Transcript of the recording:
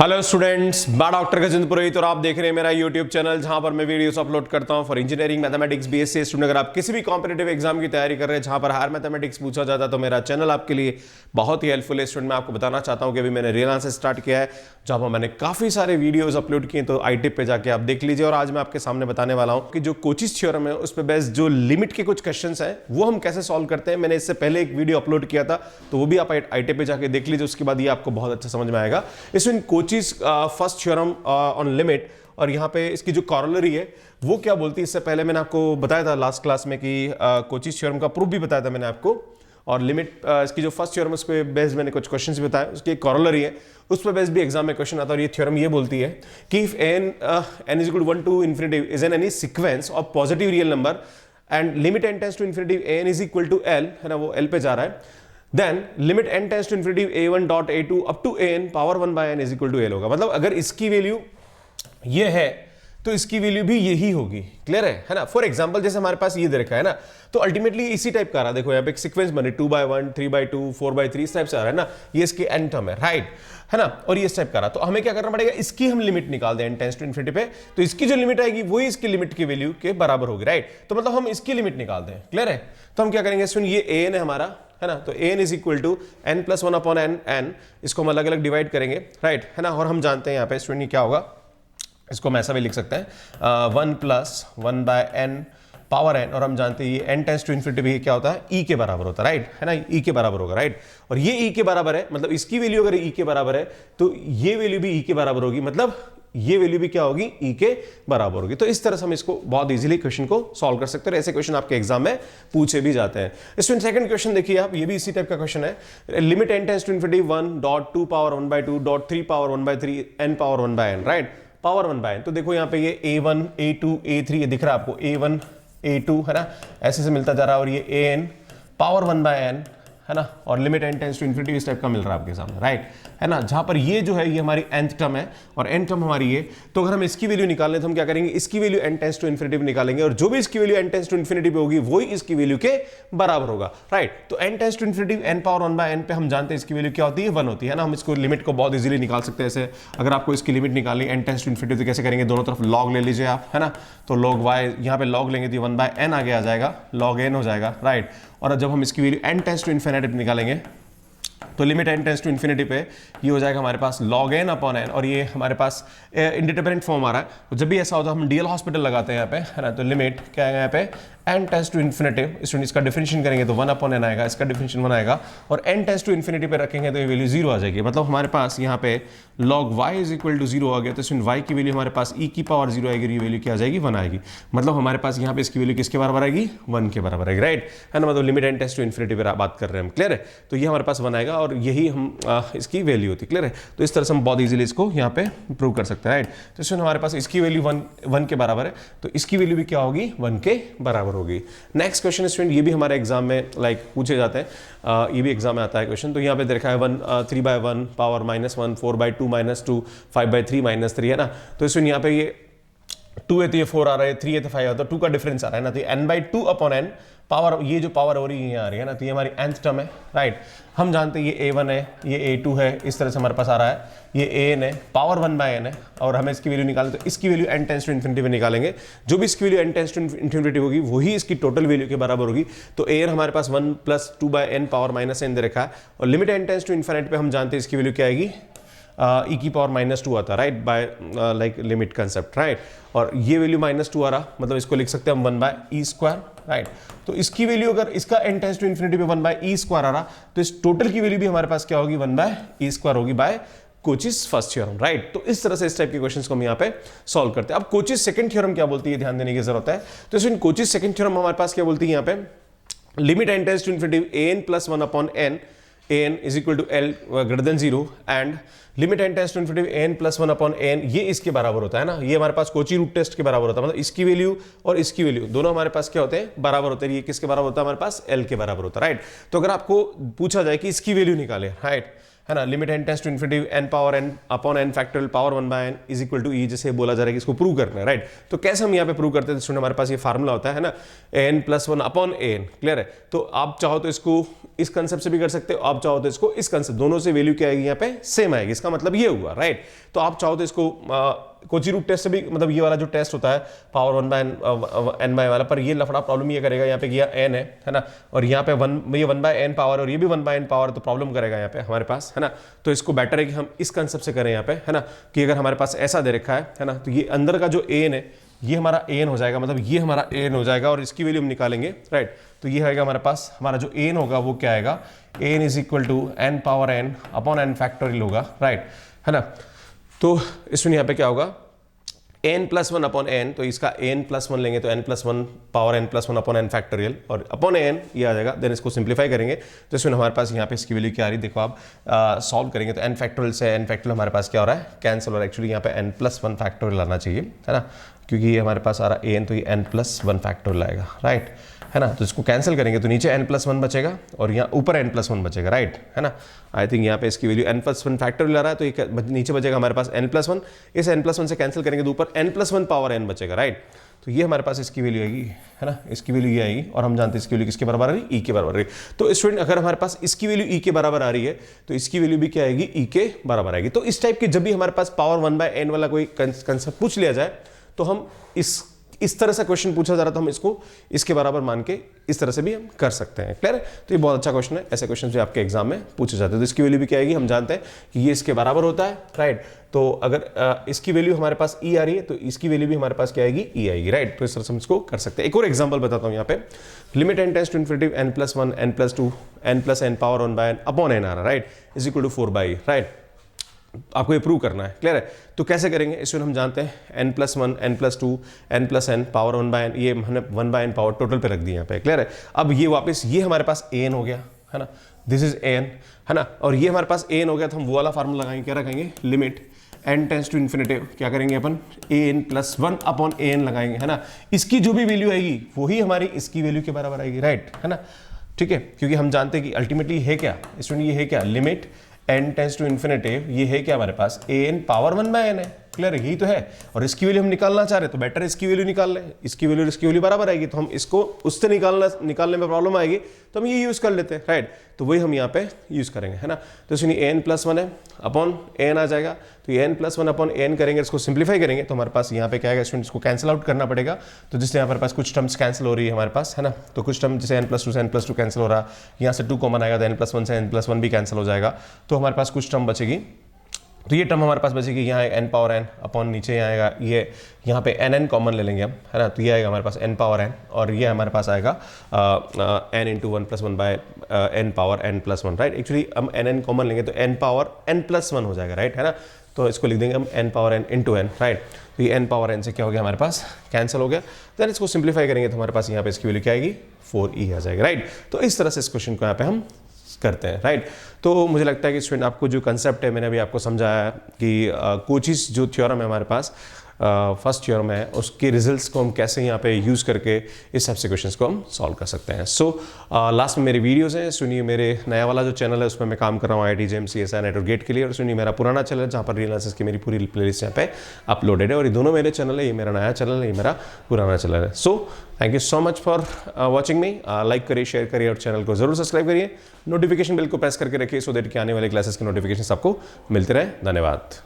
Hello students, मैं doctor Gajendra पुरोहित और आप देख रहे हैं मेरा यूट्यूब चैनल जहां पर मैं वीडियोस अपलोड करता हूं for engineering mathematics BSc student. अगर आप किसी भी कॉम्पिटिटिव एग्जाम की तैयारी कर रहे हैं जहां पर हायर मैथमेटिक्स पूछा जाता है तो मेरा चैनल आपके लिए बहुत ही हेल्पफुल है। स्टूडेंट मैं आपको बताना चाहता हूं कि अभी मैंने रियल आंसर स्टार्ट किया है जहां पर मैंने काफी सारे वीडियोज अपलोड किए, तो आई टिप पे जाके आप देख लीजिए। और आज मैं आपके सामने बताने वाला हूं कि जो कोचिज थ्योरम है उस पर बेस्ड जो लिमिट के कुछ क्वेश्चन है वो हम कैसे सॉल्व करते हैं। मैंने इससे पहले एक वीडियो अपलोड किया था तो वो भी आप आई टिप पे जाके देख लीजिए, उसके बाद ये आपको बहुत अच्छा समझ में आएगा। इसमें coaches first theorem on limit और यहाँ पे इसकी जो कॉरोलरी है वो क्या बोलती है, इससे पहले मैंने आपको बताया था लास्ट क्लास में कि कोचिज थ्योरम का प्रूफ भी बताया था मैंने आपको, और लिमिट इसकी जो फर्स्ट थ्योरम उस पर बेस्ड मैंने कुछ क्वेश्चंस भी बताए, उसकी एक कॉरोलरी है उस पर बेस्ड भी एग्जाम में क्वेश्चन आता है। और ये थ्योरम ये बोलती है कि if n is equal to 1 to infinity is an any sequence of positive real number and limit n tends to infinity n is equal to l, है ना, वो l पे जा रहा है, then limit n tends to infinity a1 dot a2 up to an power 1 by n is equal to l होगा। मतलब अगर इसकी वैल्यू ये है तो इसकी वैल्यू भी यही होगी। क्लियर है ना। फॉर एग्जांपल जैसे हमारे पास ये दे रखा है ना, तो अल्टीमेटली इसी टाइप का आ रहा है। देखो यहाँ पे एक सीक्वेंस बने 2/1 3/2 4/3 इस टाइप से आ रहा है ना, ये इसके n टर्म है, राइट है ना, और ये इस टाइप का रहा। तो हमें क्या करना पड़ेगा, इसकी हम लिमिट निकाल दें n टेंड्स टू इन्फिनिटी पे, तो इसकी जो लिमिट आएगी वही इसकी लिमिट की वैल्यू के बराबर होगी, राइट। तो मतलब हम इसकी लिमिट निकाल दें। क्लियर है। तो हम क्या करेंगे, इसमें ये an है हमारा, है ना, तो n is equal to n plus 1 upon n, इसको हम अलग अलग डिवाइड करेंगे, राइट है ना। और हम जानते हैं यहाँ पे स्टूडेंट क्या होगा, इसको हम ऐसा भी लिख सकते हैं 1 plus 1 by n power n, और हम जानते हैं ये n टेंड्स टू इन्फिनिटी भी क्या होता है, e के बराबर होता है, राइट है ना, e के बराबर होगा, राइट। और ये e के बराबर है, मतलब इसकी वैल्यू अगर e के बराबर है तो ये वैल्यू भी e के बराबर होगी, मतलब ये वैल्यू भी क्या होगी, e के बराबर होगी। तो इस तरह से हम इसको बहुत इजीली क्वेश्चन को सॉल्व कर सकते हैं। ऐसे क्वेश्चन आपके एग्जाम में पूछे भी जाते हैं। इसमें सेकंड क्वेश्चन देखिए आप, ये भी इसी टाइप का क्वेश्चन है। Limit n tends to infinity 1 dot 2 power 1/2 dot 3 power 1/3 n power 1 by n, right, power 1 by n। तो देखो यहाँ पे ये a1 a2 a3 ये दिख रहा है आपको, a1 a2 है ना, ऐसे से मिलता जा रहा है, और ये an पावर 1 बाय n है ना, और limit n tends to infinity इस टाइप का मिल रहा है आपके सामने, राइट है ना। जहां पर ये जो है ये हमारी nth टर्म है और n टर्म हमारी ये, तो अगर हम इसकी वैल्यू निकालने तो हम क्या करेंगे, इसकी value n tends to infinity पे निकालेंगे, और जो भी इसकी value n tends to infinity पे होगी वही इसकी वैल्यू के बराबर होगा, राइट। तो n tends to infinity n power 1 by n पे हम जानते हैं इसकी वैल्यू क्या होती है, 1 होती है ना। हम इसको लिमिट को बहुत इजीली निकाल सकते हैं ऐसे। अगर आपको इसकी लिमिट निकालनी n टेंड्स टू इन्फिनिटी तो कैसे करेंगे, दोनों तरफ log ले लीजिए आप, है ना, तो log y यहाँ पे log लेंगे तो 1 बाय n आगे आ जाएगा, log n हो जाएगा, राइट। और जब हम इसकी value n tends to infinity पे निकालेंगे तो limit n tends to infinity पे ये हो जाएगा हमारे पास log n अपॉन n, और ये हमारे पास इंडिटरमिनेट फॉर्म आ रहा है। तो जब भी ऐसा होता है हम डीएल हॉस्पिटल लगाते हैं यहाँ पे, है ना, तो लिमिट क्या आएगा यहाँ पे n tends to infinity, student इसका डिफरेंशिएशन करेंगे तो 1 अपॉन n आएगा, इसका डिफरेंशिएशन 1 आएगा, और n टेंड्स टू इन्फिनिटी पे रखेंगे तो ये वैल्यू 0 आ जाएगी। मतलब हमारे पास यहाँ पे log y is equal to 0 आ गया, तो स्टूडेंट y की वैल्यू हमारे पास e की पावर 0 आएगी, ये वैल्यू क्या आ जाएगी, 1 आएगी। मतलब हमारे पास यहाँ पे इसकी वैल्यू किसके बराबर आएगी, 1 के बराबर आएगी, राइट है ना। मतलब limit n tends to infinity पे बात कर रहे हैं हम। क्लियर है। तो ये हमारे पास 1 आएगा और यही हम इसकी वैल्यू होती है। क्लियर है। तो इस तरह से हम बहुत इजीली इसको यहाँ पे प्रूव कर सकते हैं, राइट। तो इसमें हमारे पास इसकी वैल्यू 1 के बराबर है, तो इसकी वैल्यू भी क्या होगी, 1 के बराबर होगी। नेक्स्ट क्वेश्चन स्टूडेंट, ये भी हमारे एग्जाम में पूछे जाते हैं, ये भी एग्जाम में आता है क्वेश्चन। तो यहाँ पे देखा है 3/1 पावर -1 4/2 -2 5/3 -3, है ना। तो इसमें यहाँ पे ये 2 है तो ये 4 आ रहा है, 3 है तो 5 आता है, 2 का डिफरेंस आ रहा है ना, तो n/2 अपॉन n पावर, ये जो पावर हो रही है यहाँ आ रही है ना, तो ये हमारी nth टर्म है, राइट। हम जानते हैं ये a1 है, ये a2 है, इस तरह से हमारे पास आ रहा है, ये an है, पावर 1 बाय n है, और हमें इसकी वैल्यू निकालें तो इसकी value n tends to infinity पे निकालेंगे। जो भी इसकी value n tends to infinity होगी वही इसकी टोटल वैल्यू के बराबर होगी। तो an हमारे पास 1 plus 2 by n power -n दे रखा है, और limit n tends to infinity पे हम जानते हैं इसकी वैल्यू क्या आएगी, e की पावर -2 आता है, right, by like limit concept, right. और ये वैल्यू -2 आ रहा, मतलब इसको लिख सकते हैं हम 1 बाय ई स्क्वायर, राइट। तो इसकी वैल्यू अगर इसका n टेंड्स टू इन्फिनिटी पे 1 बाय ई स्क्वायर आ रहा, तो इस टोटल की वैल्यू भी हमारे पास क्या होगी, 1 बाय ई स्क्वायर होगी by Cauchy's first theorem, right. तो इस तरह से इस टाइप के क्वेश्चंस को हम यहाँ पे सॉल्व करते हैं। अब कोचिज सेकंड थ्योरम क्या बोलती है, ध्यान देने की जरूरत है। तो इसमें कोचिज सेकंड थ्योरम हमारे पास क्या बोलती है, यहाँ पे limit n tends to infinity an plus 1 upon n an is equal to l greater than 0 and limit n tends to infinity n plus 1 upon n, ये इसके बराबर होता है ना, ये हमारे पास कोची रूट टेस्ट के बराबर होता है। मतलब इसकी वैल्यू और इसकी वैल्यू दोनों हमारे पास क्या होते हैं, बराबर होते हैं। ये किसके बराबर होता है, हमारे पास l के बराबर होता है, राइट। तो अगर आपको पूछा जाए कि इसकी वैल्यू निकाले, राइट, है ना, limit n tends to infinity n power n upon n factorial power 1 by n is equal to e, जैसे बोला जा रहा है कि इसको प्रूव करना है, राइट। तो कैसे हम यहाँ पे प्रूव करते हैं, स्टूडेंट हमारे पास ये फार्मूला होता है ना, n plus 1 upon an, clear है। तो आप चाहो तो इसको इस कंसेप्ट से भी कर सकते हो, आप चाहो तो इसको इस कंसेप्ट, दोनों से वैल्यू क्या आएगी यहाँ पे सेम आएगी, इसका मतलब ये हुआ, राइट। तो आप चाहो तो इसको कोची रूट टेस्ट से भी, मतलब ये वाला जो टेस्ट होता है पावर 1 बाय n बाय वाला, पर ये लफड़ा प्रॉब्लम ये करेगा यहाँ पे कि n है ना, और यहाँ पे 1 बाय n पावर और ये भी 1 बाय n पावर, तो प्रॉब्लम करेगा यहाँ पे हमारे पास, है ना। तो इसको बेटर है कि हम इस कंसेप्ट से करें यहाँ पे, है ना, कि अगर हमारे पास ऐसा दे रखा है ना, तो ये अंदर का जो an है ये हमारा an हो जाएगा, मतलब ये हमारा an हो जाएगा, और इसकी वैल्यू हम निकालेंगे, राइट। तो ये आएगा हमारे पास, हमारा जो an होगा वो क्या आएगा, an is equal to n power n upon n factorial होगा, राइट, है ना। तो इसमें यहाँ पे क्या होगा, n प्लस 1 अपॉन n, तो इसका n प्लस 1 लेंगे तो n plus 1 power n plus 1 upon n factorial, और अपॉन n ये आ जाएगा। देन इसको सिंप्लीफाई करेंगे तो इसमें हमारे पास यहाँ पे इसकी वैल्यू क्या आ रही है, देखो आप सॉल्व करेंगे तो n फैक्टोरियल से n फैक्टोरियल हमारे पास क्या हो रहा है, कैंसिल, और एक्चुअली यहाँ पे n प्लस 1 फैक्टोरियल आना चाहिए, है ना, क्योंकि ये हमारे पास आ रहा है an, तो ये n प्लस 1 फैक्टोरियल आएगा, राइट, है ना। तो इसको कैंसिल करेंगे तो नीचे n प्लस 1 बचेगा और यहाँ ऊपर n प्लस 1 बचेगा, राइट, है ना। आई थिंक यहाँ पे इसकी वैल्यू n प्लस 1 फैक्टोरियल आ रहा है, तो ये नीचे बचेगा हमारे पास n प्लस 1, इस n प्लस 1 से कैंसिल करेंगे तो ऊपर n प्लस 1 पावर n बचेगा, राइट। तो ये हमारे पास इसकी वैल्यू आएगी, है ना, इसकी वैल्यू ये आएगी, और हम जानते हैं इसकी वैल्यू किसके बराबर आ रही है, e के बराबर आ रही है। तो स्टूडेंट अगर हमारे पास इसकी वैल्यू e के बराबर आ रही है तो इसकी वैल्यू भी क्या आएगी, e के बराबर आएगी। तो इस टाइप के जब भी हमारे पास पावर 1 बाय n वाला कोई कंसेप्ट पूछ लिया जाए तो हम इस तरह से क्वेश्चन पूछा जा रहा था, हम इसको इसके बराबर मान के इस तरह से भी हम कर सकते हैं, क्लियर है। तो ये बहुत अच्छा क्वेश्चन है, ऐसे क्वेश्चन भी आपके एग्जाम में पूछे जाते हैं। तो इसकी वैल्यू भी क्या आएगी, हम जानते हैं कि ये इसके बराबर होता है, राइट। तो अगर इसकी वैल्यू हमारे पास e आ रही है तो इसकी वैल्यू भी हमारे पास क्या आएगी, e आएगी, राइट। तो इस तरह से हम इसको कर सकते हैं। एक और एग्जाम्पल बताता हूँ यहाँ पे, limit n tends to infinity n plus 1 n plus 2 n plus n power 1 by n upon n आ रहा है, right, is equal to 4 by, right. आपको ये प्रूव करना है, क्लियर है। तो कैसे करेंगे, इसमें हम जानते हैं n plus 1 n plus 2 n plus n power 1 by n, ये हमने 1 बाय n पावर टोटल पे रख दिया यहाँ पे, क्लियर है। अब ये वापस ये हमारे पास an हो गया, है ना, दिस इज an, है ना, और ये हमारे पास an हो गया, तो हम वो वाला फार्मूला लगाएंगे, क्या रखेंगे, limit n tends to infinity, क्या करेंगे अपन, an प्लस 1 अपॉन an लगाएंगे, है ना। इसकी जो भी वैल्यू आएगी वही हमारी इसकी वैल्यू के बराबर आएगी, राइट, है ना, ठीक है। क्योंकि हम जानते हैं कि अल्टीमेटली है क्या, इसमें ये है क्या, limit n tends to infinity, ये है क्या हमारे पास, an पावर 1 बाय n है, क्लियर, यही तो है। और इसकी वैल्यू हम निकालना चाह रहे हैं तो बेटर इसकी वैल्यू निकाल लें, इसकी वैल्यू बराबर आएगी, तो हम इसको उससे निकालने में प्रॉब्लम आएगी तो हम ये यूज कर लेते हैं, राइट। तो वही हम यहाँ पे यूज करेंगे, है ना। तो इसमें n प्लस 1 है अपॉन n आ जाएगा, तो ये n प्लस 1 अपॉन n करेंगे, इसको सिंप्लीफाई करेंगे तो हमारे पास यहाँ पे क्या आएगा, इसको कैंसिल आउट करना पड़ेगा। तो जिससे यहाँ पर पास कुछ टर्म्स कैंसिल हो रही है हमारे पास, है ना। तो कुछ टर्म जैसे n प्लस 2 से n प्लस 2 कैंसिल हो रहा है, यहाँ से 2 कॉमन आएगा, तो n प्लस 1 से n प्लस 1 भी कैंसिल हो जाएगा, तो हमारे पास कुछ टर्म बचेगी। तो ये टर्म हमारे पास बचेगी, यहाँ n पावर n अपॉन नीचे यहाँ आएगा, ये यहाँ पे n कॉमन ले लेंगे हम, है ना। तो ये आएगा हमारे पास n पावर n, और ये हमारे पास आएगा n into 1 plus 1 by n power n plus 1, right. Actually हम n कॉमन लेंगे तो n पावर n प्लस 1 हो जाएगा, राइट, है ना। तो इसको लिख देंगे हम n power n into n, right. तो ये n पावर n से क्या हो गया हमारे पास, कैंसिल हो गया। देन इसको सिंप्लीफाई करेंगे तो हमारे पास यहाँ पे इसकी वैल्यू क्या आएगी, 4e आ जाएगा, राइट। तो इस तरह से इस क्वेश्चन को यहाँ पे हम करते हैं, राइट। तो मुझे लगता है कि स्टूडेंट आपको जो कंसेप्ट है मैंने अभी आपको समझाया कि कोचीज जो थ्योरम है हमारे पास फर्स्ट थ्योरम है, उसके रिजल्ट्स को हम कैसे यहाँ पे यूज़ करके इस टाइप से क्वेश्चंस को हम सॉल्व कर सकते हैं। सो लास्ट में मेरे वीडियोस हैं, सुनिए मेरे नया वाला जो चैनल है उसमें मैं काम कर रहा हूँ IIT JEM CSI नेट और गेट के लिए, और सुनिए मेरा पुराना चैनल है जहाँ पर रियलाइसिस की मेरी पूरी प्लेलिस्ट यहाँ पे अपलोडेड है। और ये दोनों मेरे चैनल है, ये मेरा नया चैनल है, ये मेरा पुराना चैनल है। So thank you so much for watching me. Like करिए, शेयर करिए और चैनल को जरूर सब्सक्राइब करिए, नोटिफिकेशन बेल को प्रेस करके रखिए सो दैट कि आने वाले क्लासेस के नोटिफिकेशन आपको मिलते रहे। धन्यवाद।